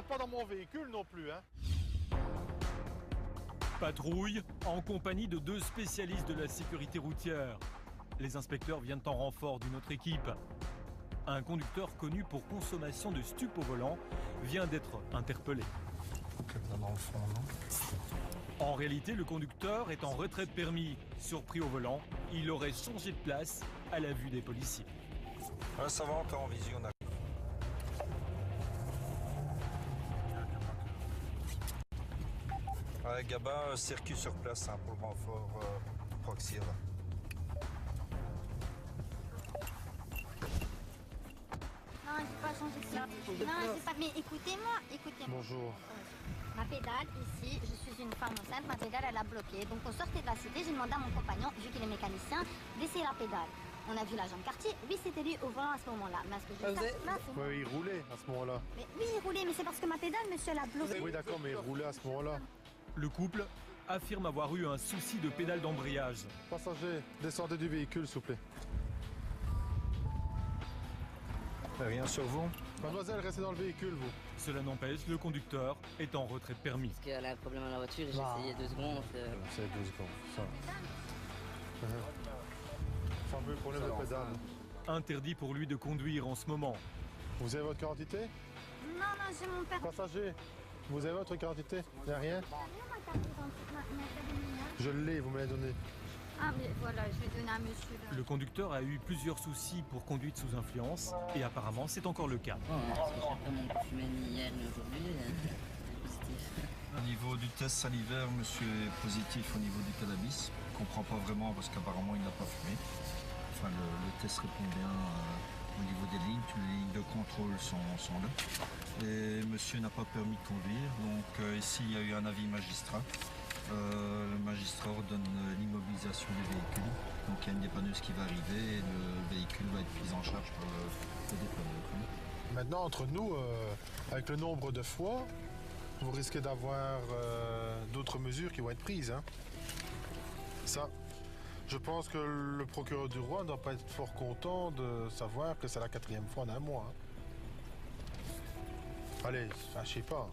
pas dans mon véhicule non plus, hein. Patrouille en compagnie de 2 spécialistes de la sécurité routière. Les inspecteurs viennent en renfort d'une autre équipe. Un conducteur connu pour consommation de stupes au volant vient d'être interpellé. Dans le fond, non ? En réalité, le conducteur est en retrait de permis. Surpris au volant, il aurait changé de place à la vue des policiers. Ouais, ça va encore en vision. Ouais, Gabin, circuit sur place hein, pour le renfort proxy. Non, il ne faut pas changer de circuit. Non, c'est pas. Mais écoutez-moi, écoutez-moi. Bonjour. Ma pédale, ici, je suis une femme enceinte, ma pédale, elle a bloqué. Donc, on sortait de la cité, j'ai demandé à mon compagnon, vu qu'il est mécanicien, d'essayer la pédale. On a vu l'agent de quartier, oui, c'était lui au volant à ce moment-là. Mais à ce que je sache, là, c'est moi. Oui, il roulait à ce moment-là. Mais oui, il roulait, mais c'est parce que ma pédale, monsieur, elle a bloqué. Oui, d'accord, mais il roulait à ce moment-là. Le couple affirme avoir eu un souci de pédale d'embrayage. Passager, descendez du véhicule, s'il vous plaît. Rien sur vous? Mademoiselle, restez dans le véhicule, vous. Cela n'empêche, le conducteur est en retrait de permis. Parce qu'elle a un problème à la voiture, j'ai essayé 2 secondes. C'est 2 secondes, ça. Fameux problème de pédale. Interdit pour lui de conduire en ce moment. Vous avez votre carte d'identité? Non, non, j'ai mon père. Passager, vous avez votre carte d'identité? Il n'y a rien? Ma carte d'identité, Je l'ai, vous me l'avez donné. Ah, mais voilà, je vais donner à monsieur. Là. Le conducteur a eu plusieurs soucis pour conduite sous influence et apparemment c'est encore le cas. Parce que j'ai pas mon fumé ni hier ni aujourd'hui, c'est positif. Au niveau du test salivaire, monsieur est positif au niveau du cannabis. Je ne comprends pas vraiment parce qu'apparemment il n'a pas fumé. Enfin, le test répond bien au niveau des lignes. Toutes les lignes de contrôle sont là. Et monsieur n'a pas permis de conduire. Donc ici, il y a eu un avis magistrat. Le magistrat ordonne l'immobilisation du véhicule. Donc il y a une dépanneuse qui va arriver et le véhicule va être pris en charge par le dépanneur. Maintenant, entre nous, avec le nombre de fois, vous risquez d'avoir d'autres mesures qui vont être prises. Hein. Ça, je pense que le procureur du roi ne doit pas être fort content de savoir que c'est la 4e fois en un mois. Hein. Allez, enfin, je sais pas.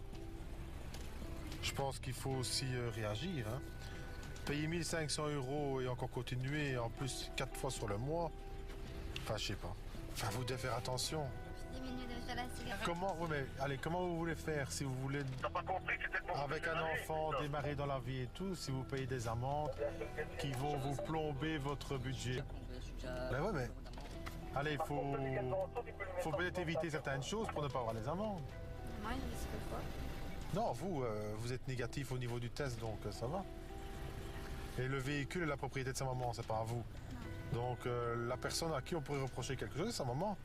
Je pense qu'il faut aussi réagir. Hein. Payer 1 500 € et encore continuer, en plus 4 fois sur le mois. Enfin, je sais pas. Enfin, vous devez faire attention. Je diminue déjà la cigarette. Comment vous voulez faire si vous voulez, avec un enfant, démarrer dans la vie et tout, si vous payez des amendes qui vont vous plomber votre budget? Ben ouais, mais allez, faut peut-être éviter certaines choses pour ne pas avoir les amendes. Moi, je risque pas. Non, vous êtes négatif au niveau du test, donc ça va. Et le véhicule est la propriété de sa maman, c'est pas à vous. Donc la personne à qui on pourrait reprocher quelque chose, c'est sa maman.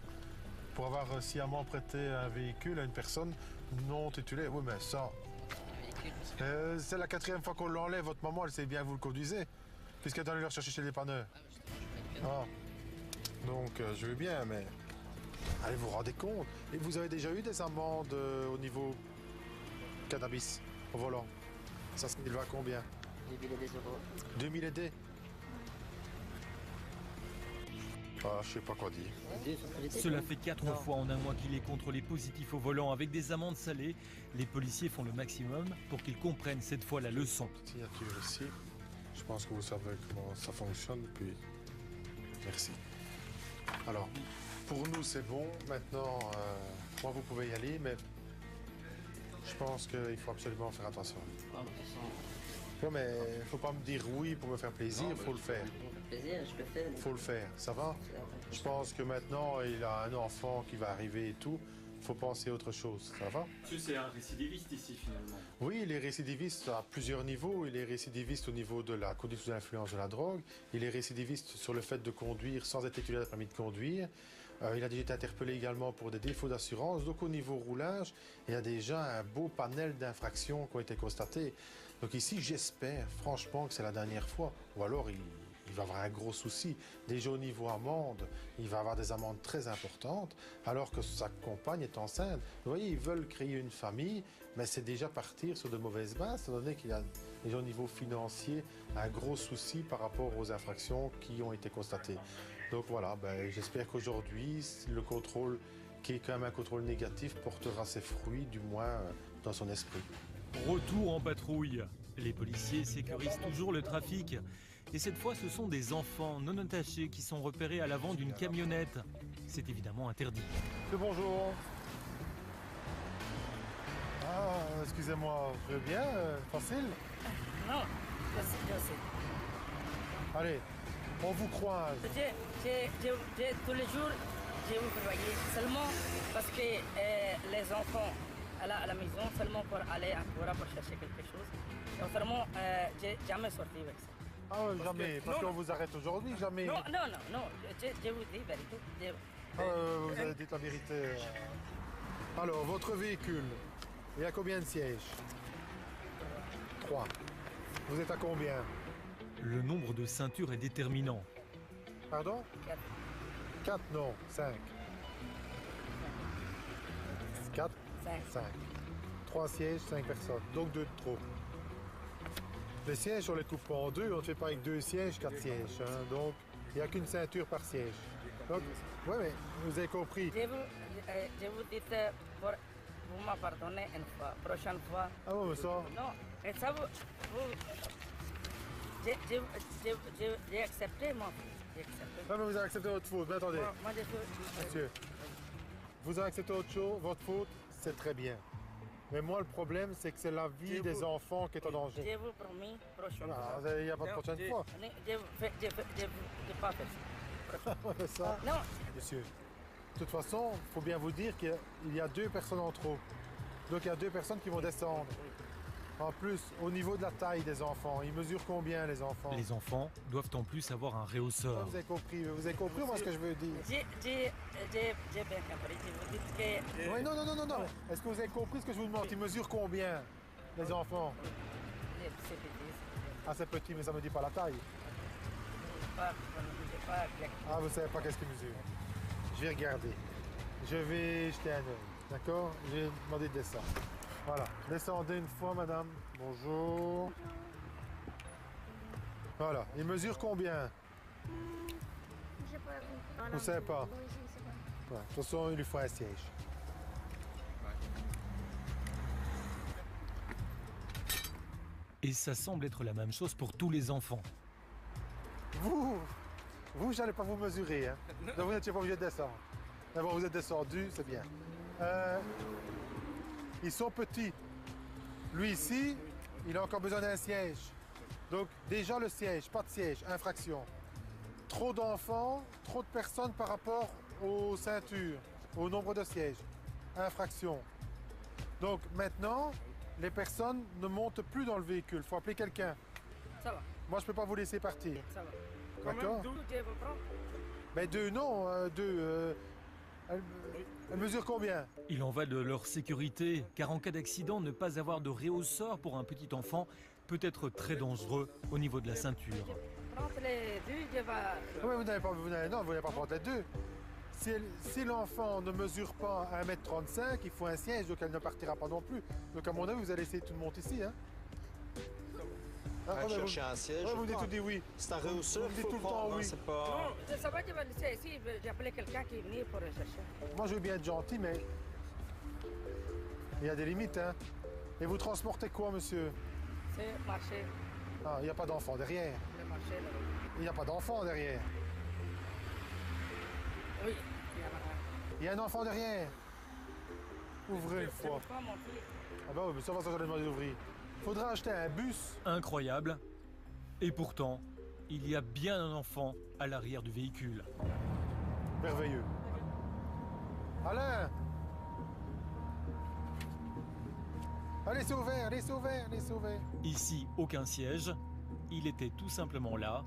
Pour avoir sciemment prêté un véhicule à une personne non titulaire. Oui, mais ça... c'est la 4e fois qu'on l'enlève. Votre maman, elle sait bien que vous le conduisez. Puisqu'elle est allée le rechercher chez les dépanneurs. Ah. Donc, je veux bien, mais... Allez, vous vous rendez compte. Et vous avez déjà eu des amendes au niveau cannabis au volant? Ça s'élève à combien? 2000 €. 2000 aidés? Ah, je sais pas quoi dire. Cela fait 4 fois en un mois qu'il est contre les positifs au volant avec des amendes salées. Les policiers font le maximum pour qu'ils comprennent cette fois la leçon. Signature ici. Je pense que vous savez comment ça fonctionne, puis merci. Alors, pour nous, c'est bon. Maintenant, moi, vous pouvez y aller, mais je pense qu'il faut absolument faire attention. Non, mais il ne faut pas me dire oui pour me faire plaisir, il faut le faire. Plaisir, je le fais. Il faut le faire, ça va? Je pense que maintenant, il a un enfant qui va arriver et tout. Il faut penser à autre chose, ça va? C'est un récidiviste ici finalement. Oui, il est récidiviste à plusieurs niveaux. Il est récidiviste au niveau de la conduite sous l'influence de la drogue. Il est récidiviste sur le fait de conduire sans être titulaire de permis de conduire. Il a déjà été interpellé également pour des défauts d'assurance. Donc au niveau roulage, il y a déjà un beau panel d'infractions qui ont été constatées. Donc ici, j'espère franchement que c'est la dernière fois. Ou alors, il va avoir un gros souci. Déjà au niveau amende, il va avoir des amendes très importantes, alors que sa compagne est enceinte. Vous voyez, ils veulent créer une famille, mais c'est déjà partir sur de mauvaises bases, étant donné qu'il y a déjà au niveau financier un gros souci par rapport aux infractions qui ont été constatées. Donc voilà, j'espère qu'aujourd'hui, le contrôle qui est quand même un contrôle négatif, portera ses fruits, du moins dans son esprit. Retour en patrouille. Les policiers sécurisent toujours le trafic. Et cette fois, ce sont des enfants non attachés qui sont repérés à l'avant d'une camionnette. C'est évidemment interdit. Bonjour. Ah, excusez-moi, je vais bien, facile. Non, je sais. Allez, on vous croise. Tous les jours, je vous voyais seulement parce que les enfants à la maison, seulement pour aller à Cora pour chercher quelque chose. Et autrement, j'ai jamais sorti avec ça. Ah, jamais, parce qu'on vous arrête aujourd'hui, jamais. Non, je vous dis la vérité. Vous avez dit la vérité. Alors, votre véhicule, il y a combien de sièges? 3. Vous êtes à combien? Le nombre de ceintures est déterminant. Pardon? 4, non, 5. 4, 5. 3 sièges, 5 personnes, donc 2 de trop. Les sièges, on les coupe pas en deux, on ne fait pas avec 2 sièges, 4 sièges. Hein, donc, il n'y a qu'une ceinture par siège. Donc, oui, mais vous avez compris. Je vous dis, vous m'en pardonnez une fois, prochaine fois. Ah bon, mais ça... Non, et ça, j'ai accepté, moi. J'ai accepté. Non, mais vous avez accepté votre faute, mais attendez. Moi, Monsieur, vous avez accepté votre chose, votre faute, c'est très bien. Mais moi, le problème, c'est que c'est la vie des enfants qui est en danger. Je vous promis, prochaine fois. Il n'y a pas de prochaine fois. Je pas faire ça. Ça, Non, monsieur, de toute façon, il faut bien vous dire qu'il y a 2 personnes en trop. Donc, il y a 2 personnes qui vont descendre. En plus, au niveau de la taille des enfants, ils mesurent combien, les enfants? Les enfants doivent en plus avoir un réhausseur. Vous avez compris moi ce que je veux dire? j'ai bien compris. Je vous dis que... Oui, non. Est-ce que vous avez compris ce que je vous demande? Ils mesurent combien, les enfants? C'est petit. Ah, c'est petit, mais ça ne me dit pas la taille. Pas exactement. Ah, vous ne savez pas qu'est-ce qu'ils mesurent. Je vais regarder. Je vais jeter un œil. D'accord? Je vais demander de descendre. Voilà. Descendez une fois, madame. Bonjour. Voilà. Il mesure combien? Vous ne savez pas? Ouais. De toute façon, il lui faut un siège. Et ça semble être la même chose pour tous les enfants. Vous, j'allais pas vous mesurer. Hein. Donc, vous n'étiez pas obligé de descendre. D'abord, vous êtes descendu, c'est bien. Ils sont petits. Lui ici, il a encore besoin d'un siège. Donc déjà le siège, pas de siège, infraction. Trop d'enfants, trop de personnes par rapport aux ceintures, au nombre de sièges. Infraction. Donc maintenant, les personnes ne montent plus dans le véhicule. Il faut appeler quelqu'un. Ça va, Moi, je ne peux pas vous laisser partir. ça va. D'accord? D'où je vous prends? Mais 2, non. 2. Elle mesure combien? Il en va de leur sécurité, car en cas d'accident, ne pas avoir de réhausseur pour un petit enfant peut être très dangereux au niveau de la ceinture. Prends les deux, je vais... Oui, vous n'allez pas prendre les 2. Si l'enfant ne mesure pas 1m35, il faut un siège, donc elle ne partira pas non plus. Donc à mon avis, vous allez essayer tout le monde ici. Hein? Chercher un siège. Vous dites tout dit oui. C'est un réhausseur. Vous dites tout le temps oui. C'est pas... Non, je ne sais pas, je vais laisser ici. J'ai appelé quelqu'un qui est venu pour chercher. Moi, je veux bien être gentil, mais il y a des limites. Hein? Et vous transportez quoi, monsieur? C'est marché. Ah, il n'y a pas d'enfant derrière. Le marché, là. Il n'y a pas d'enfant derrière. Oui, il y en a un. Il y a un enfant derrière. Ouvrez une fois. Pas mon fils. Ah bah oui, mais ça va, ça j'allais demander d'ouvrir. Faudra acheter un bus. Incroyable. Et pourtant, il y a bien un enfant à l'arrière du véhicule. Merveilleux. Alain! Allez, c'est ouvert, allez, c'est ouvert, allez, c'est ouvert. Ici, aucun siège. Il était tout simplement là,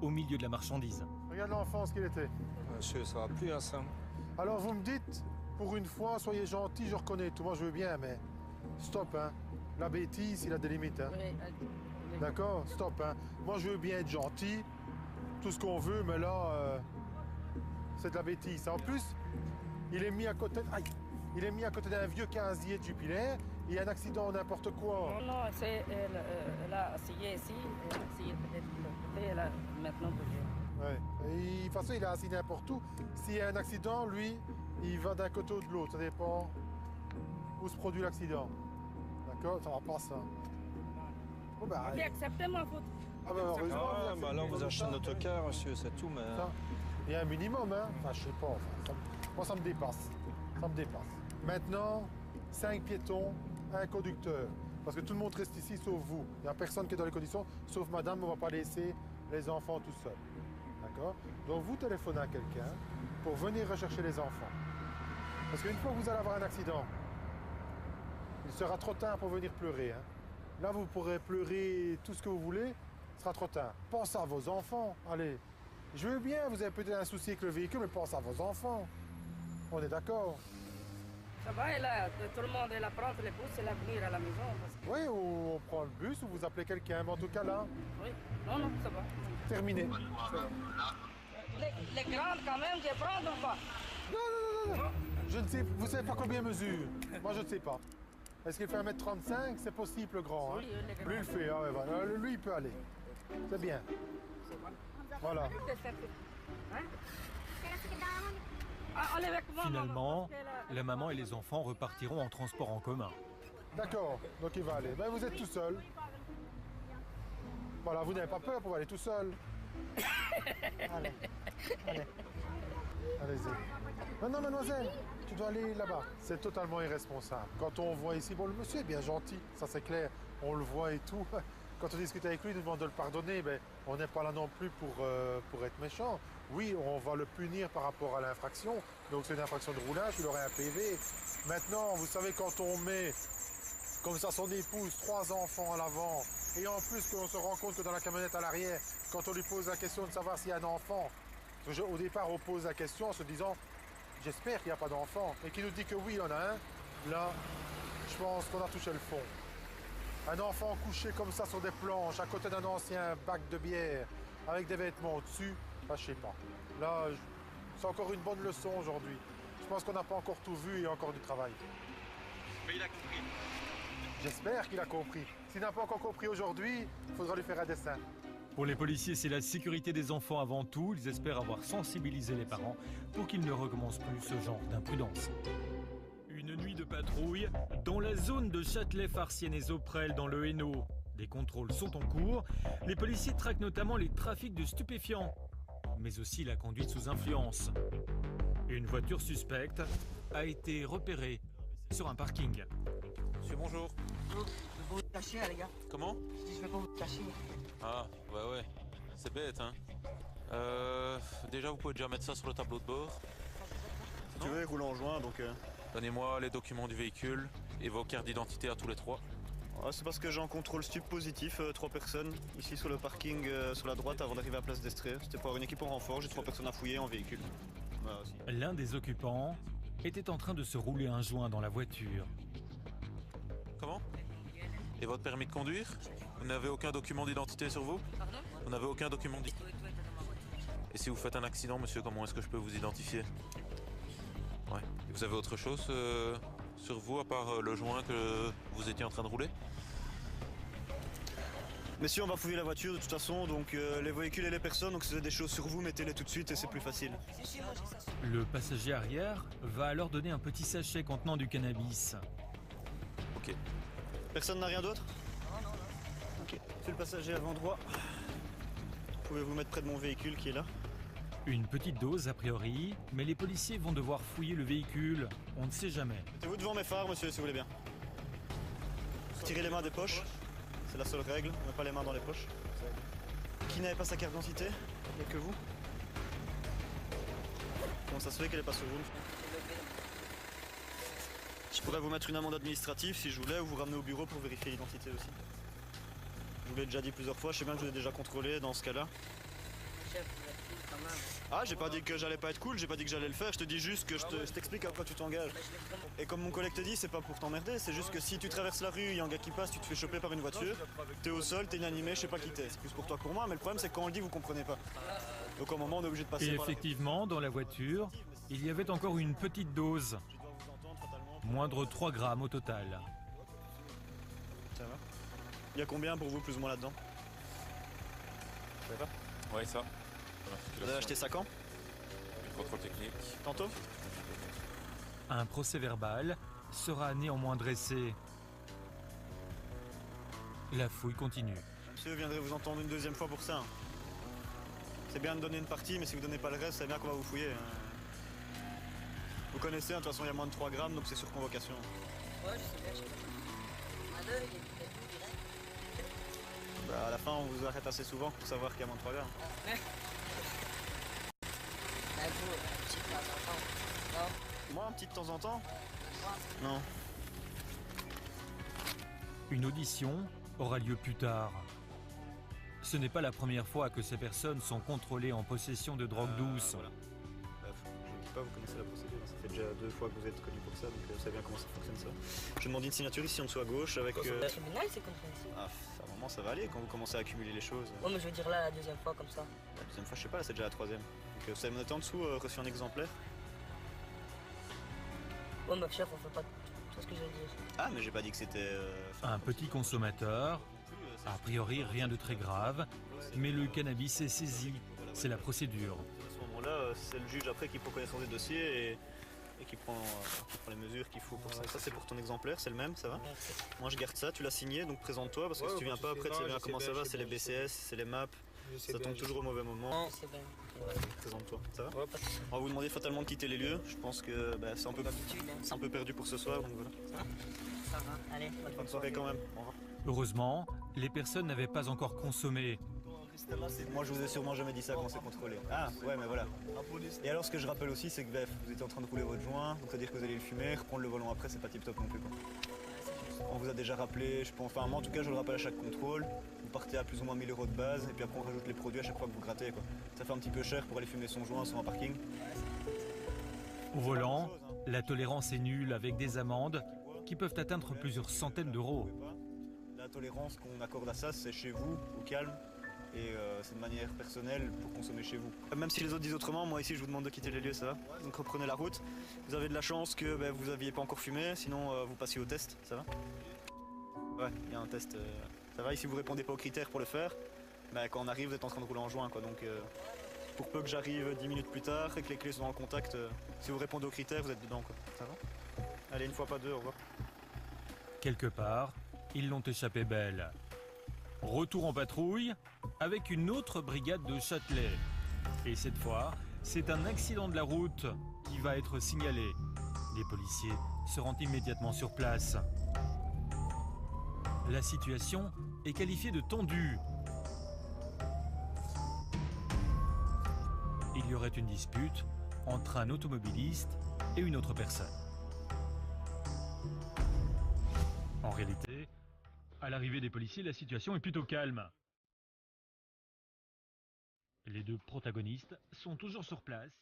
au milieu de la marchandise. Regarde l'enfant, ce qu'il était. Monsieur, ça va plus, hein, ça. Alors, vous me dites, pour une fois, soyez gentil, je reconnais tout. Moi, je veux bien, mais stop, hein. La bêtise, il a des limites, hein. Oui, D'accord? Stop, hein. Moi, je veux bien être gentil, tout ce qu'on veut, mais là, c'est de la bêtise. En plus, il est mis à côté... Aïe! Il est mis à côté d'un vieux casier de Jupiler. Il y a un accident, n'importe quoi. non, c'est... Elle a essayé ici, elle a essayé peut-être de l'autre côté, elle a maintenant bougé. Ouais. Et de toute façon, il a assis n'importe où. S'il y a un accident, lui, il va d'un côté ou de l'autre, ça dépend où se produit l'accident. D'accord? Ça va pas ça. Oh, bah, J'ai accepté ma faute. ah bah heureusement. Ah, bah là, on vous achète notre car, monsieur, c'est tout, mais... Ça, il y a un minimum, hein. Enfin, je sais pas. Enfin, moi, ça me dépasse. Ça me dépasse. Maintenant, 5 piétons, un conducteur. Parce que tout le monde reste ici, sauf vous. Il n'y a personne qui est dans les conditions, sauf madame, on ne va pas laisser les enfants tout seuls. D'accord? Donc, vous téléphonez à quelqu'un pour venir rechercher les enfants. Parce qu'une fois que vous allez avoir un accident, il sera trop tard pour venir pleurer. Hein. Là, vous pourrez pleurer tout ce que vous voulez, ce sera trop tard. Pensez à vos enfants, allez. Je veux bien, vous avez peut-être un souci avec le véhicule, mais pensez à vos enfants. On est d'accord? Ça va, et là, tout le monde, il prendre les bus et la venir à la maison. Parce que... Oui, ou on prend le bus, ou vous appelez quelqu'un, mais en tout cas là, Oui, non, non, ça va. terminé. Les grandes, quand même, je prends ou pas? Non. Je ne sais, vous savez pas combien il mesure? Moi, je ne sais pas. Est-ce qu'il fait 1m35? C'est possible, le grand. Hein? Oui, le grand. Lui, il fait, ah ouais, voilà. Lui, il peut aller. C'est bien. Voilà. Hein? Ah, allez avec moi, Finalement, maman, parce que la maman et les enfants repartiront en transport en commun. D'accord, donc il va aller. Ben, vous êtes tout seul. Voilà, vous n'avez pas peur pour aller tout seul. Allez. Allez-y. Non, mademoiselle, tu dois aller là-bas. C'est totalement irresponsable. Quand on voit ici, bon, le monsieur est bien gentil, ça c'est clair, on le voit et tout. Quand on discute avec lui, il nous demande de le pardonner, ben, on n'est pas là non plus pour être méchant. Oui, on va le punir par rapport à l'infraction, donc c'est une infraction de roulage, il aurait un PV. Maintenant, vous savez, quand on met comme ça son épouse, 3 enfants à l'avant, et en plus qu'on se rend compte que dans la camionnette à l'arrière, quand on lui pose la question de savoir s'il y a un enfant, au départ on pose la question en se disant j'espère qu'il n'y a pas d'enfant, et qu'il nous dit que oui, il y en a un, là, je pense qu'on a touché le fond. Un enfant couché comme ça sur des planches, à côté d'un ancien bac de bière, avec des vêtements au-dessus, bah, je sais pas. Là, c'est encore une bonne leçon aujourd'hui. Je pense qu'on n'a pas encore tout vu et encore du travail. Mais il a compris. J'espère qu'il a compris. S'il n'a pas encore compris aujourd'hui, il faudra lui faire un dessin. Pour les policiers, c'est la sécurité des enfants avant tout. Ils espèrent avoir sensibilisé les parents pour qu'ils ne recommencent plus ce genre d'imprudence. Une nuit de patrouille dans la zone de Châtelet-Farciennes-et-Zoprel dans le Hainaut. Des contrôles sont en cours. Les policiers traquent notamment les trafics de stupéfiants, mais aussi la conduite sous influence. Une voiture suspecte a été repérée sur un parking. Monsieur, bonjour. Je vais pas vous cacher, les gars. Comment? Je dis, je vais pas vous cacher. Ah, ouais. C'est bête, hein. Déjà, vous pouvez déjà mettre ça sur le tableau de bord. Si tu veux, il roule en joint, donc... Donnez-moi les documents du véhicule et vos cartes d'identité à tous les 3. Ouais, c'est parce que j'ai en contrôle stup positif, 3 personnes, ici sur le parking, sur la droite, avant d'arriver à Place d'Estrée. C'était pour avoir une équipe en renfort, j'ai 3 personnes à fouiller en véhicule. Voilà, aussi. L'un des occupants était en train de se rouler un joint dans la voiture. Comment? Et votre permis de conduire? Vous n'avez aucun document d'identité sur vous? Pardon? Vous n'avez aucun document d'identité? Et si vous faites un accident, monsieur, comment est-ce que je peux vous identifier? Ouais. Et vous avez autre chose sur vous, à part le joint que vous étiez en train de rouler? Messieurs, on va fouiller la voiture de toute façon, donc les véhicules et les personnes, donc si vous avez des choses sur vous, mettez-les tout de suite et c'est plus facile. Le passager arrière va alors donner un petit sachet contenant du cannabis. Ok. Personne n'a rien d'autre? Non. Ok. C'est le passager avant droit. Pouvez-vous mettre près de mon véhicule qui est là? Une petite dose a priori, mais les policiers vont devoir fouiller le véhicule. On ne sait jamais. Mettez-vous devant mes phares, monsieur, si vous voulez bien. Retirez les mains des poches. C'est la seule règle, on met pas les mains dans les poches. Qui n'avait pas sa carte d'identité? Il n'y a que vous. Comment ça se fait qu'elle est pas sur vous? Je pourrais vous mettre une amende administrative si je voulais, ou vous ramener au bureau pour vérifier l'identité aussi. Je vous l'ai déjà dit plusieurs fois, je sais bien que je vous ai déjà contrôlé dans ce cas-là. Chef, vous êtes cool quand même. Ah, j'ai pas dit que j'allais pas être cool, j'ai pas dit que j'allais le faire, je te dis juste que je t'explique à quoi tu t'engages. Et comme mon collègue te dit, c'est pas pour t'emmerder, c'est juste que si tu traverses la rue, il y a un gars qui passe, tu te fais choper par une voiture, t'es au sol, t'es inanimé, je sais pas qui t'es. C'est plus pour toi que pour moi, mais le problème c'est que quand on le dit, vous comprenez pas. Donc au moment, on est obligé de passer Et par la... effectivement, dans la voiture, il y avait encore une petite dose. Tu dois vous entendre fatalement. Moindre 3 grammes au total. Ça va. Il y a combien pour vous, plus ou moins là-dedans? Vous savez pas? Ouais, ça. Vous avez acheté ça quand? Contrôle technique. Tantôt? Un procès-verbal sera néanmoins dressé. La fouille continue. Monsieur viendrait vous entendre une deuxième fois pour ça. C'est bien de donner une partie, mais si vous donnez pas le reste, c'est bien qu'on va vous fouiller. Vous connaissez, de toute façon il y a moins de 3 grammes, donc c'est sur convocation. Ouais, je sais bien, je sais bien. À l'heure, il est tout direct. Bah, à la fin, on vous arrête assez souvent pour savoir qu'il y a moins de 3 grammes. Bah, vous, un petit de temps en temps. Non? Moi, un petit de temps en temps? Non. Une audition aura lieu plus tard. Ce n'est pas la première fois que ces personnes sont contrôlées en possession de drogue douce. Voilà. Bref, je ne dis pas, vous connaissez la procédure. Ça fait déjà 2 fois que vous êtes connu pour ça, donc vous savez bien comment ça fonctionne ça. Je demande une signature ici en dessous à gauche avec... Le criminel, c'est comme ça ici. Ah, à un moment ça va aller quand vous commencez à accumuler les choses. Ouais, mais je veux dire là, la deuxième fois comme ça. La deuxième fois, je sais pas, là c'est déjà la 3e. Donc vous savez me noter en dessous, reçu un exemplaire. Ouais, mais chef, on fait pas tout ce que je veux dire. Ah, mais j'ai pas dit que c'était... Un petit consommateur, a priori rien de très grave, mais le cannabis est saisi. C'est la procédure. À ce moment-là, c'est le juge après qui prend connaissance des dossiers et qui prend les mesures qu'il faut pour ça. Ça c'est pour ton exemplaire, c'est le même, ça va? Moi je garde ça, tu l'as signé, donc présente-toi, parce que si tu viens pas après, tu sais bien comment ça va, c'est les BCS, c'est les maps, ça tombe toujours au mauvais moment. C'est bien. Présente-toi, ça va? On va vous demander fatalement de quitter les lieux, je pense que c'est un peu perdu pour ce soir, donc voilà. Ça va, allez. Bonne soirée quand même, au revoir. Heureusement, les personnes n'avaient pas encore consommé. Moi je vous ai sûrement jamais dit ça quand c'est contrôlé. Ah ouais mais voilà. Et alors ce que je rappelle aussi c'est que vous étiez en train de rouler votre joint, donc ça veut dire que vous allez le fumer, reprendre le volant après c'est pas tip top non plus quoi. On vous a déjà rappelé, je pense, enfin moi en tout cas je le rappelle à chaque contrôle, vous partez à plus ou moins 1000 € de base et puis après on rajoute les produits à chaque fois que vous grattez quoi. Ça fait un petit peu cher pour aller fumer son joint sur un parking. Au volant, la tolérance est nulle avec des amendes qui peuvent atteindre plusieurs centaines d'euros. La tolérance qu'on accorde à ça c'est chez vous, au calme. Et c'est de manière personnelle pour consommer chez vous. Même si les autres disent autrement, moi ici je vous demande de quitter les lieux, ça va? Donc reprenez la route. Vous avez de la chance que vous n'aviez pas encore fumé, sinon vous passiez au test, ça va? Ouais, il y a un test, ça va? Ici vous répondez pas aux critères pour le faire, quand on arrive vous êtes en train de rouler en joint quoi. Donc pour peu que j'arrive 10 minutes plus tard et que les clés sont dans le contact, si vous répondez aux critères vous êtes dedans quoi. Ça va? Allez, une fois pas deux, au revoir. Quelque part, ils l'ont échappé belle. Retour en patrouille avec une autre brigade de Châtelet. Et cette fois, c'est un accident de la route qui va être signalé. Les policiers se rendent immédiatement sur place. La situation est qualifiée de tendue. Il y aurait une dispute entre un automobiliste et une autre personne. En réalité, à l'arrivée des policiers, la situation est plutôt calme. Les deux protagonistes sont toujours sur place,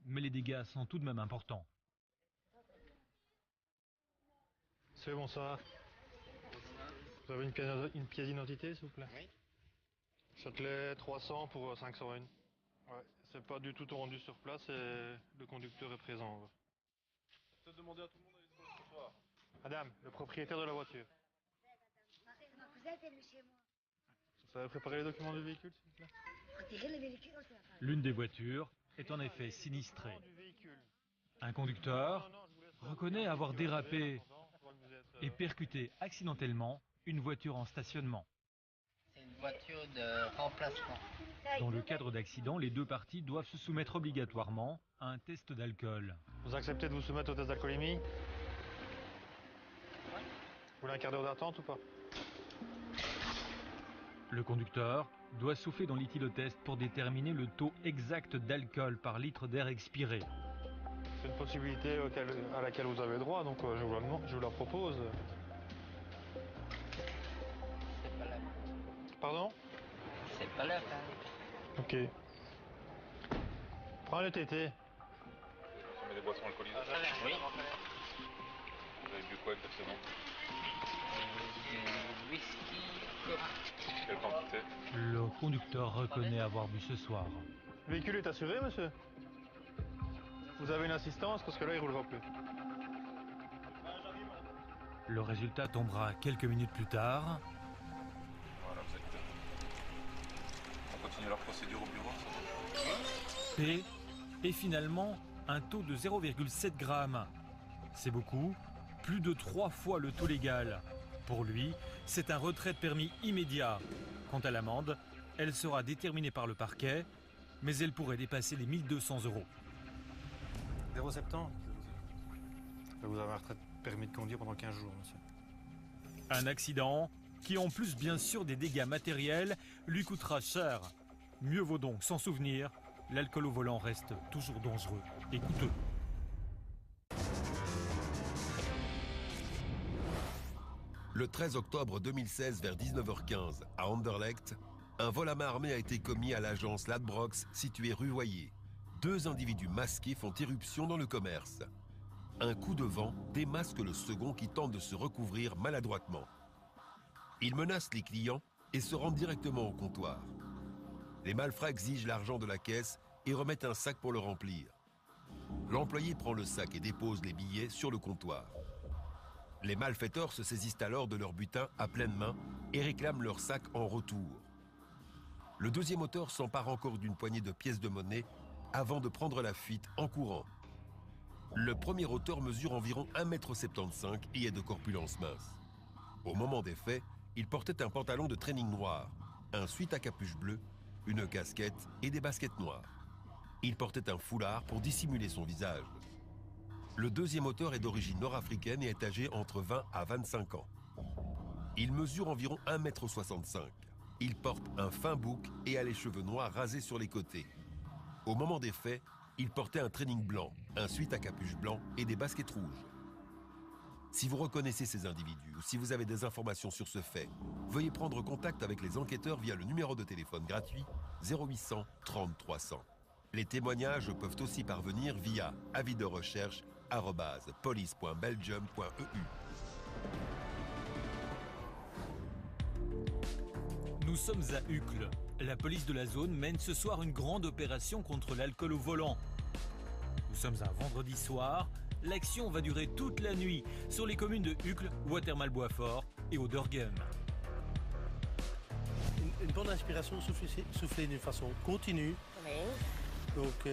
mais les dégâts sont tout de même importants. C'est bonsoir. Vous avez une pièce d'identité, s'il vous plaît? Oui. Châtelet 300 pour 501. Ouais, c'est pas du tout rendu sur place et le conducteur est présent. Ouais. Je vais demander à tout le monde d'aller ce soir. Madame, le propriétaire de la voiture. Vous savez préparer les documents du véhicule, s'il vous plaît? L'une des voitures est en effet sinistrée. Un conducteur reconnaît avoir dérapé et percuté accidentellement une voiture en stationnement. C'est une voiture de remplacement. Dans le cadre d'accident, les deux parties doivent se soumettre obligatoirement à un test d'alcool. Vous acceptez de vous soumettre au test d'alcoolémie? Vous voulez un quart d'heure d'attente ou pas? Le conducteur doit souffler dans l'éthylotest pour déterminer le taux exact d'alcool par litre d'air expiré. C'est une possibilité à laquelle vous avez droit, donc je vous la propose. C'est pas là. Pardon? C'est pas là, Ok. Prends le TT. On met des boissons alcoolisées? Oui. Vous avez bu quoi exactement? Du whisky, coca. Quelle quantité? Le conducteur reconnaît avoir bu ce soir. Le véhicule est assuré, monsieur? Vous avez une assistance parce que là, il roulera plus. Le résultat tombera quelques minutes plus tard. Voilà, vous êtes... On continue leur procédure au bureau, ça va? P est finalement un taux de 0,7 g. C'est beaucoup, plus de 3 fois le taux légal. Pour lui, c'est un retrait de permis immédiat. Quant à l'amende, elle sera déterminée par le parquet, mais elle pourrait dépasser les 1 200 €. 0,70. Vous avez un retrait de permis de conduire pendant 15 jours, monsieur. Un accident qui, en plus bien sûr des dégâts matériels, lui coûtera cher. Mieux vaut donc s'en souvenir, l'alcool au volant reste toujours dangereux et coûteux. Le 13 octobre 2016, vers 19h15, à Anderlecht, un vol à main armée a été commis à l'agence Ladbrokes située rue Royer. 2 individus masqués font irruption dans le commerce. Un coup de vent démasque le second qui tente de se recouvrir maladroitement. Ils menacent les clients et se rendent directement au comptoir. Les malfrats exigent l'argent de la caisse et remettent un sac pour le remplir. L'employé prend le sac et dépose les billets sur le comptoir. Les malfaiteurs se saisissent alors de leur butin à pleine main et réclament leur sac en retour. Le deuxième auteur s'empare encore d'une poignée de pièces de monnaie avant de prendre la fuite en courant. Le premier auteur mesure environ 1,75 m et est de corpulence mince. Au moment des faits, il portait un pantalon de training noir, un sweat à capuche bleue, une casquette et des baskets noires. Il portait un foulard pour dissimuler son visage. Le deuxième auteur est d'origine nord-africaine et est âgé entre 20 à 25 ans. Il mesure environ 1,65 m. Il porte un fin bouc et a les cheveux noirs rasés sur les côtés. Au moment des faits, il portait un training blanc, un sweat à capuche blanc et des baskets rouges. Si vous reconnaissez ces individus ou si vous avez des informations sur ce fait, veuillez prendre contact avec les enquêteurs via le numéro de téléphone gratuit 0800 30 300. Les témoignages peuvent aussi parvenir via avis de recherche @police.belgium.eu. Nous sommes à Uccle. La police de la zone mène ce soir une grande opération contre l'alcool au volant. Nous sommes un vendredi soir. L'action va durer toute la nuit sur les communes de Uccle, Watermal-Boisfort et Oderghem. Une bonne inspiration soufflée d'une façon continue. Oui. Donc,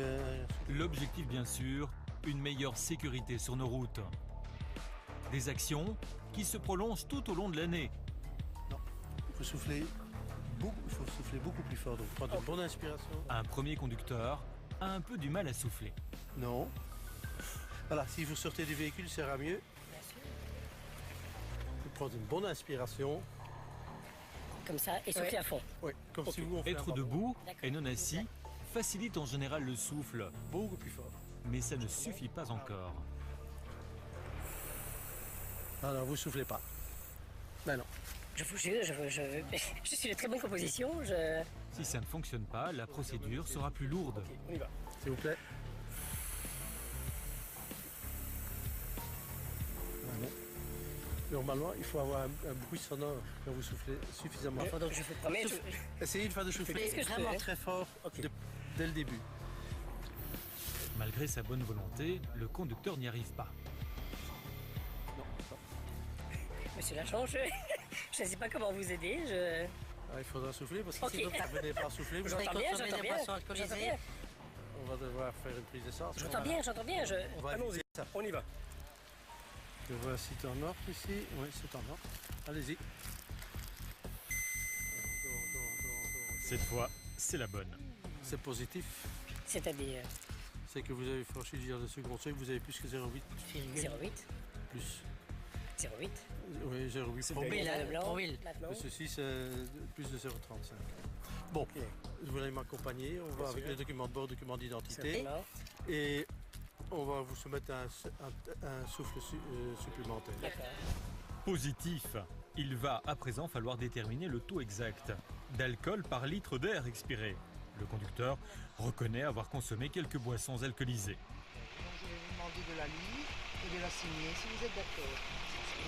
L'objectif, bien sûr, une meilleure sécurité sur nos routes. Des actions qui se prolongent tout au long de l'année. il faut souffler beaucoup plus fort. Donc, prendre une bonne inspiration. Un premier conducteur a un peu du mal à souffler. Non. Voilà, si vous sortez du véhicule, ça ira mieux. Vous prenez une bonne inspiration. Comme ça, et souffler à fond. Oui, comme si vous Être debout et non assis facilite en général le souffle. Beaucoup plus fort. Mais ça ne suffit pas encore. Non, vous soufflez pas. Ben non. Je vous jure, je suis de très bonne composition. Si ça ne fonctionne pas, la procédure sera plus lourde. Okay, on y va. S'il vous plaît. Normalement, il faut avoir un bruit sonore quand vous soufflez suffisamment fort. Donc je vous promets. Essayez une fois de souffler vraiment très fort dès le début. Malgré sa bonne volonté, le conducteur n'y arrive pas. Non. Monsieur Lachon, je ne sais pas comment vous aider. Il faudra souffler parce que si vous ne venez pas souffler, vous j'entends bien. On va devoir faire une prise d'essence. J'entends bien. On va allons-y, ça. On y va. Je vois si c'est en ordre ici. Oui, c'est en ordre. Allez-y. Cette fois, c'est la bonne. C'est positif. C'est-à-dire c'est que vous avez franchi le second seuil, vous avez plus que 0,8. 0,8 Plus. 0,8 Oui, 0,8. C'est promille. Ceci, c'est plus de 0,35. Bon, vous allez m'accompagner. On va avec les documents de bord, documents d'identité. Et on va vous soumettre un souffle supplémentaire. Positif. Il va à présent falloir déterminer le taux exact d'alcool par litre d'air expiré. Le conducteur reconnaît avoir consommé quelques boissons alcoolisées. Je vais vous demander de la lire et de la signer si vous êtes d'accord.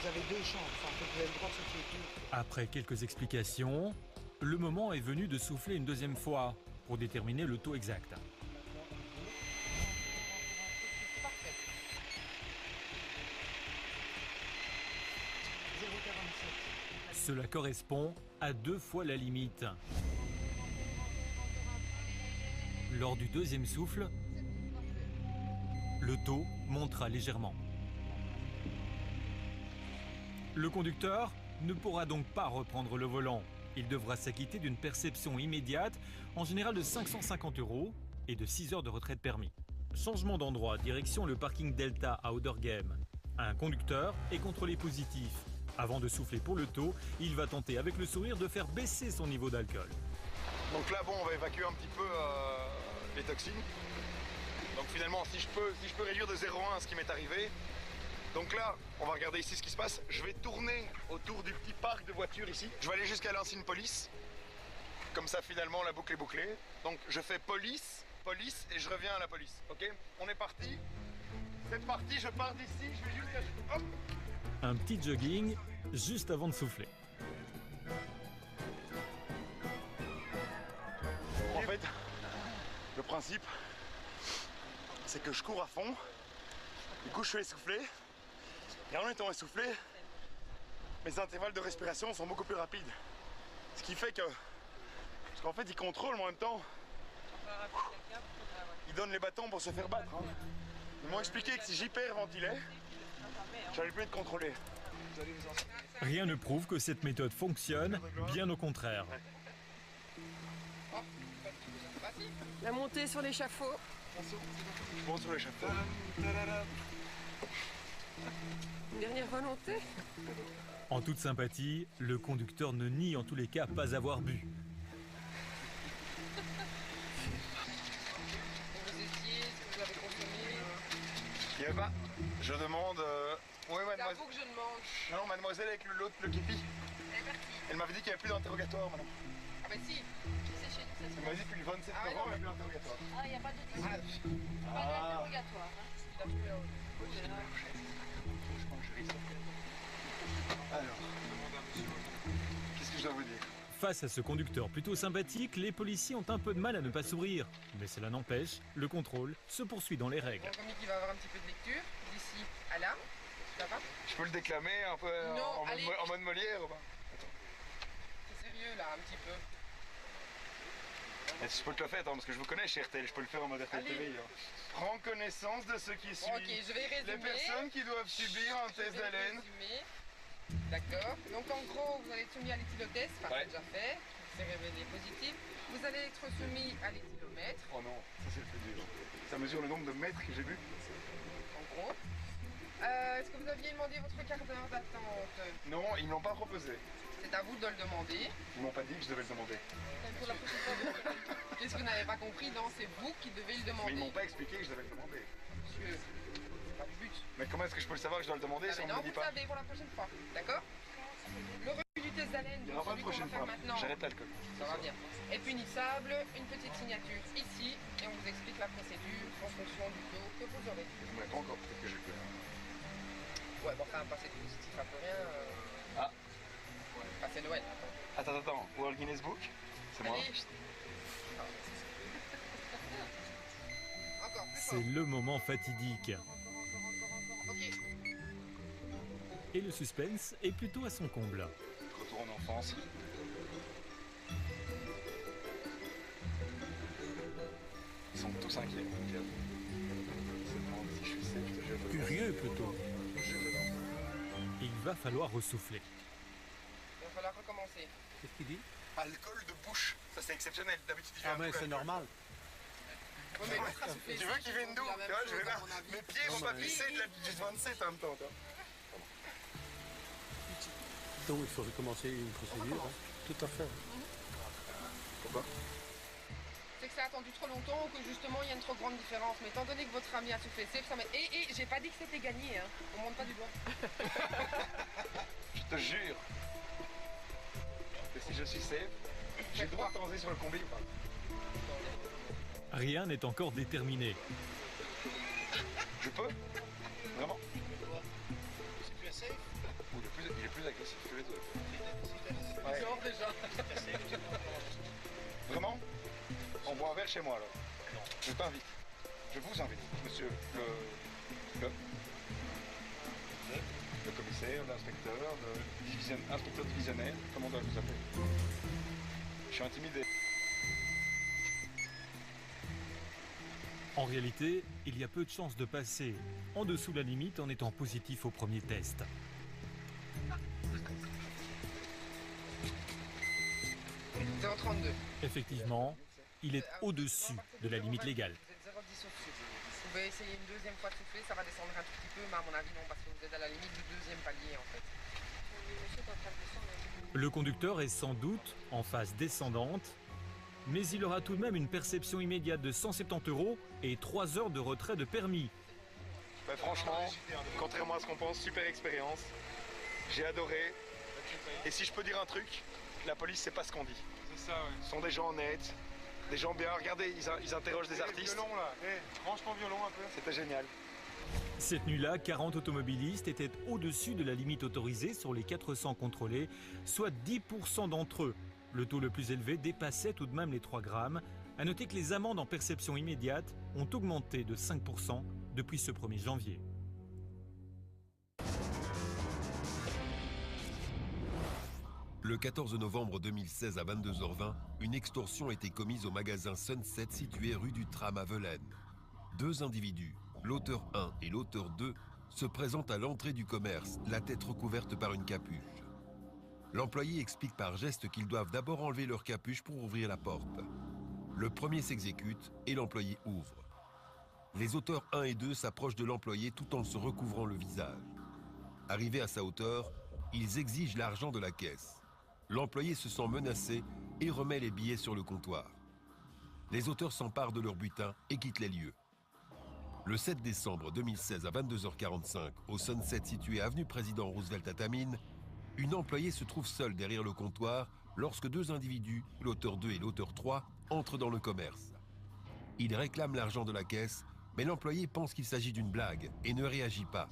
Vous avez 2 chances, vous avez le droit de souffler tout. Après quelques explications, le moment est venu de souffler une deuxième fois pour déterminer le taux exact. Parfait. 0,47. Cela correspond à 2 fois la limite. Lors du deuxième souffle, le taux montera légèrement. Le conducteur ne pourra donc pas reprendre le volant. Il devra s'acquitter d'une perception immédiate, en général de 550 € et de 6 heures de retrait de permis. Changement d'endroit, direction le parking Delta à Ouderghem. Un conducteur est contrôlé positif. Avant de souffler pour le taux, il va tenter avec le sourire de faire baisser son niveau d'alcool. Donc là, bon, on va évacuer un petit peu les toxines. Donc finalement, si je peux réduire de 0,1 ce qui m'est arrivé. Donc là, on va regarder ici ce qui se passe. Je vais tourner autour du petit parc de voitures ici. Je vais aller jusqu'à l'ancienne police. Comme ça, finalement, la boucle est bouclée. Donc je fais police, police et je reviens à la police. Ok? On est parti. C'est parti, je pars d'ici, je vais jusqu'à... Hop! Un petit jogging juste avant de souffler. En fait, le principe, c'est que je cours à fond. Du coup, je suis essoufflé. Et en étant essoufflé, mes intervalles de respiration sont beaucoup plus rapides. Ce qui fait que... Parce qu'en fait, ils contrôlent en même temps. Ils donnent les bâtons pour se faire battre. Hein. Ils m'ont expliqué que si j'hyperventilais, j'allais plus être contrôlé. Rien ne prouve que cette méthode fonctionne, bien au contraire. La montée sur l'échafaud. Bon sur l'échafaud. Une dernière volonté. En toute sympathie, le conducteur ne nie en tous les cas pas avoir bu. Vous étiez, ce que vous avez consommé. Il n'y avait pas. Je demande... Oui, C'est à mademoiselle. vous que je demande. Non, mademoiselle avec l'autre, le képi. Elle est partie. Elle m'avait dit qu'il n'y avait plus d'interrogatoire, madame. Ah bah si, c'est chez nous. Elle m'a dit depuis le 27 Ah ouais, novembre, il n'y non. a plus d'interrogatoire. Ah, il n'y a pas de pas d'interrogatoire. Alors, qu'est-ce que je dois vous dire? Face à ce conducteur plutôt sympathique, les policiers ont un peu de mal à ne pas sourire. Mais cela n'empêche, le contrôle se poursuit dans les règles. Bon, comme il va avoir un petit peu de lecture, d'ici à là, ça va? Je peux le déclamer un peu Non, en, allez. en mode Molière ou pas? C'est sérieux là, un petit peu. Mais je peux te le faire, attends, parce que je vous connais chez RTL, je peux le faire en mode RTL TV. Hein. Prends connaissance de ce qui suit. Bon, ok, je vais résumer. Les personnes qui doivent subir un test d'haleine. D'accord. Donc en gros, vous allez être soumis à l'éthylotest, enfin Ouais. c'est déjà fait, c'est révélé positif. Vous allez être soumis à l'éthylomètre, Oh non, ça c'est le plus dur. Ça mesure le nombre de mètres que j'ai bu. en gros. Est-ce que vous aviez demandé votre quart d'heure d'attente? Non, ils ne l'ont pas proposé. C'est à vous de le demander. Ils m'ont pas dit que je devais le demander. Pour la prochaine fois, qu'est-ce que vous n'avez pas compris? Non, c'est vous qui devez le Mais demander. ils m'ont pas expliqué que je devais le demander. Monsieur, c'est pas le but. Mais comment est-ce que je peux le savoir que je dois le demander si on Ah, mais me non, le dit vous pas? savez pour la prochaine fois, d'accord? Le refus du test d'haleine, Il n'y aura pas de celui qu'on va prochaine faire fois. maintenant, J'arrête l'alcool. ça va bien, est punissable, une petite signature ici, et on vous explique la procédure en fonction du taux que vous aurez. Je ne pas encore, peut-être que j'ai peur. Ouais, bon, enfin, passer de positif à plus rien. Ah. Ah, c'est Noël. Attends, World Guinness Book? C'est moi. Allez, chut. Encore plus C'est fort. le moment fatidique. Ok. Et le suspense est plutôt à son comble. Retour en enfance. Ils sont tous inquiets. Ils se demandent si je suis safe, je te jure. Curieux plutôt. Je te jure, Il va falloir ressouffler. Il va falloir recommencer. Qu'est-ce qu'il dit? Alcool de bouche, ça c'est exceptionnel. D'habitude, il fait Ah un mais coup c'est d'alcool. normal. Ouais, mais l'autre a soufflé Tu veux ici, qu'il vienne d'où? la même Tu vois, chose, je vais à là. mon avis. Mes pieds vont pas pisser du 27 en même temps. Toi. Donc il faut recommencer une procédure. Hein. Tout à fait. Pourquoi? C'est que ça a attendu trop longtemps ou que justement il y a une trop grande différence. Mais étant donné que votre ami a soufflé, c'est ça. Mais j'ai pas dit que c'était gagné, hein. On monte pas du doigt. Je te jure que si je suis safe, j'ai le droit de tenter sur le combi ou pas? Rien n'est encore déterminé. Je peux? Vraiment? C'est plus safe? Ou il est plus agressif que les autres. Ouais. Genre déjà. Vraiment? On boit un verre chez moi alors. Je t'invite. Je vous invite, monsieur le commissaire, l'inspecteur, inspecteur divisionnaire, comment on doit vous appeler? Je suis intimidé. En réalité, il y a peu de chances de passer en dessous de la limite en étant positif au premier test. 0,32. Effectivement, il est au-dessus de la limite légale. Vous êtes 0,10 au-dessus. Vous pouvez essayer une deuxième fois de souffler, ça va descendre un tout petit peu, mais à mon avis non, parce que vous êtes à la limite du deuxième palier en fait. Le conducteur est sans doute en phase descendante, mais il aura tout de même une perception immédiate de 170 € et 3 heures de retrait de permis. Bah, franchement, contrairement à ce qu'on pense, super expérience. J'ai adoré. Et si je peux dire un truc, la police c'est pas ce qu'on dit. C'est ça, ouais. Ce sont des gens honnêtes, des gens bien. Regardez, ils interrogent des artistes. Violon là, branche ton violon un peu. C'était génial. Cette nuit-là, 40 automobilistes étaient au-dessus de la limite autorisée sur les 400 contrôlés, soit 10% d'entre eux. Le taux le plus élevé dépassait tout de même les 3 grammes. À noter que les amendes en perception immédiate ont augmenté de 5% depuis ce 1er janvier. Le 14 novembre 2016 à 22h20, une extorsion a été commise au magasin Sunset situé rue du Tram à Velaines. 2 individus, l'auteur 1 et l'auteur 2, se présentent à l'entrée du commerce, la tête recouverte par une capuche. L'employé explique par geste qu'ils doivent d'abord enlever leur capuche pour ouvrir la porte. Le premier s'exécute et l'employé ouvre. Les auteurs 1 et 2 s'approchent de l'employé tout en se recouvrant le visage. Arrivés à sa hauteur, ils exigent l'argent de la caisse. L'employé se sent menacé et remet les billets sur le comptoir. Les auteurs s'emparent de leur butin et quittent les lieux. Le 7 décembre 2016 à 22h45, au Sunset situé avenue Président Roosevelt à Tamines, une employée se trouve seule derrière le comptoir lorsque 2 individus, l'auteur 2 et l'auteur 3, entrent dans le commerce. Ils réclament l'argent de la caisse, mais l'employé pense qu'il s'agit d'une blague et ne réagit pas.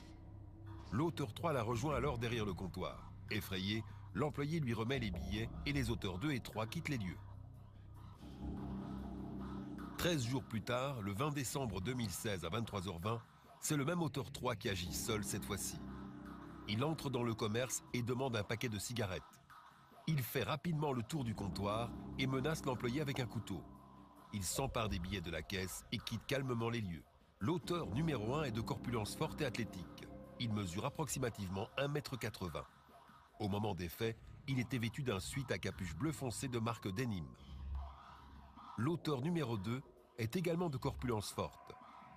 L'auteur 3 la rejoint alors derrière le comptoir. Effrayé, l'employé lui remet les billets et les auteurs 2 et 3 quittent les lieux. 13 jours plus tard, le 20 décembre 2016 à 23h20, c'est le même auteur 3 qui agit seul cette fois-ci. Il entre dans le commerce et demande un paquet de cigarettes. Il fait rapidement le tour du comptoir et menace l'employé avec un couteau. Il s'empare des billets de la caisse et quitte calmement les lieux. L'auteur numéro 1 est de corpulence forte et athlétique. Il mesure approximativement 1,80 m. Au moment des faits, il était vêtu d'un sweat à capuche bleu foncé de marque Denim. L'auteur numéro 2 est également de corpulence forte.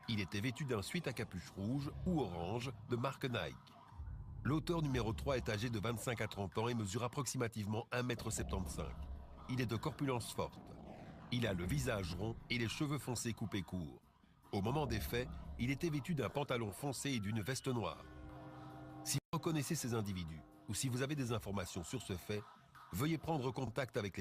Il était vêtu d'un sweat à capuche rouge ou orange de marque Nike. L'auteur numéro 3 est âgé de 25 à 30 ans et mesure approximativement 1,75 m. Il est de corpulence forte. Il a le visage rond et les cheveux foncés coupés courts. Au moment des faits, il était vêtu d'un pantalon foncé et d'une veste noire. Si vous reconnaissez ces individus ou si vous avez des informations sur ce fait, veuillez prendre contact avec les